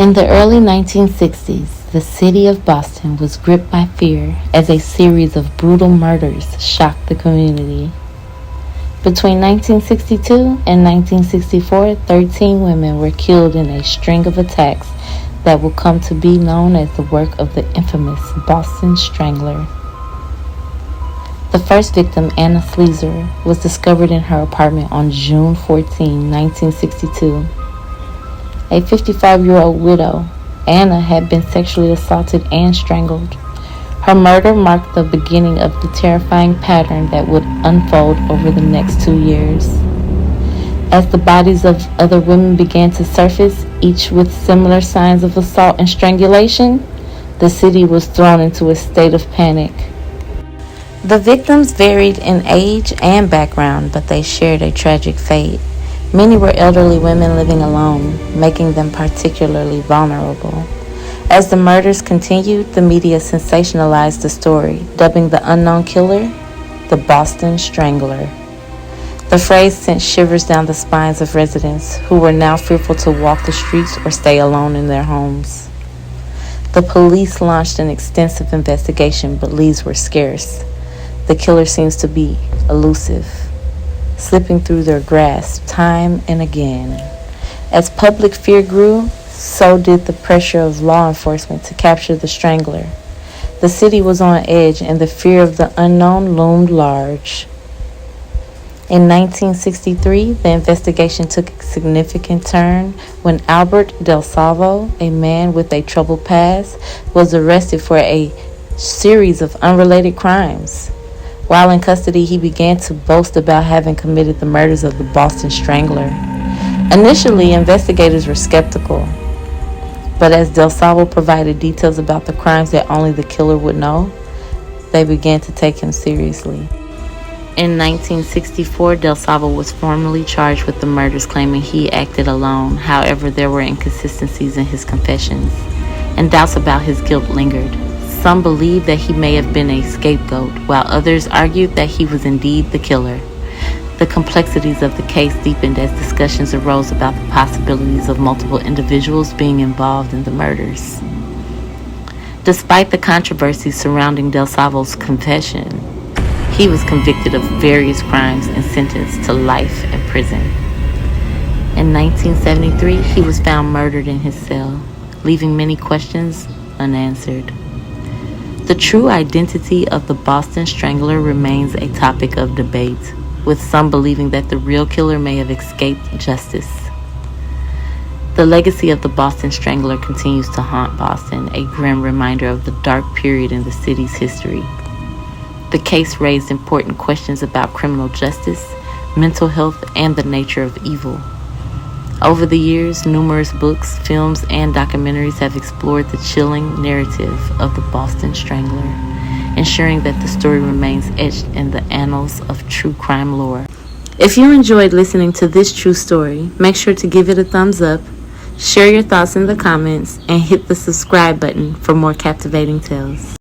In the early 1960s, the city of Boston was gripped by fear as a series of brutal murders shocked the community. Between 1962 and 1964, 13 women were killed in a string of attacks that will come to be known as the work of the infamous Boston Strangler. The first victim, Anna Sleezer, was discovered in her apartment on June 14, 1962. A 55-year-old widow, Anna had been sexually assaulted and strangled. Her murder marked the beginning of the terrifying pattern that would unfold over the next 2 years. As the bodies of other women began to surface, each with similar signs of assault and strangulation, the city was thrown into a state of panic. The victims varied in age and background, but they shared a tragic fate. Many were elderly women living alone, making them particularly vulnerable. As the murders continued, the media sensationalized the story, dubbing the unknown killer the Boston Strangler. The phrase sent shivers down the spines of residents who were now fearful to walk the streets or stay alone in their homes. The police launched an extensive investigation, but leads were scarce. The killer seems to be elusive, slipping through their grasp time and again. As public fear grew, so did the pressure of law enforcement to capture the strangler. The city was on edge, and the fear of the unknown loomed large. In 1963, the investigation took a significant turn when Albert Del Salvo, a man with a troubled past, was arrested for a series of unrelated crimes. While in custody, he began to boast about having committed the murders of the Boston Strangler. Initially, investigators were skeptical, but as Del Salvo provided details about the crimes that only the killer would know, they began to take him seriously. In 1964, Del Salvo was formally charged with the murders, claiming he acted alone. However, there were inconsistencies in his confessions, and doubts about his guilt lingered. Some believed that he may have been a scapegoat, while others argued that he was indeed the killer. The complexities of the case deepened as discussions arose about the possibilities of multiple individuals being involved in the murders. Despite the controversy surrounding Del Salvo's confession, he was convicted of various crimes and sentenced to life in prison. In 1973, he was found murdered in his cell, leaving many questions unanswered. The true identity of the Boston Strangler remains a topic of debate, with some believing that the real killer may have escaped justice. The legacy of the Boston Strangler continues to haunt Boston, a grim reminder of the dark period in the city's history. The case raised important questions about criminal justice, mental health, and the nature of evil. Over the years, numerous books, films, and documentaries have explored the chilling narrative of the Boston Strangler, ensuring that the story remains etched in the annals of true crime lore. If you enjoyed listening to this true story, make sure to give it a thumbs up, share your thoughts in the comments, and hit the subscribe button for more captivating tales.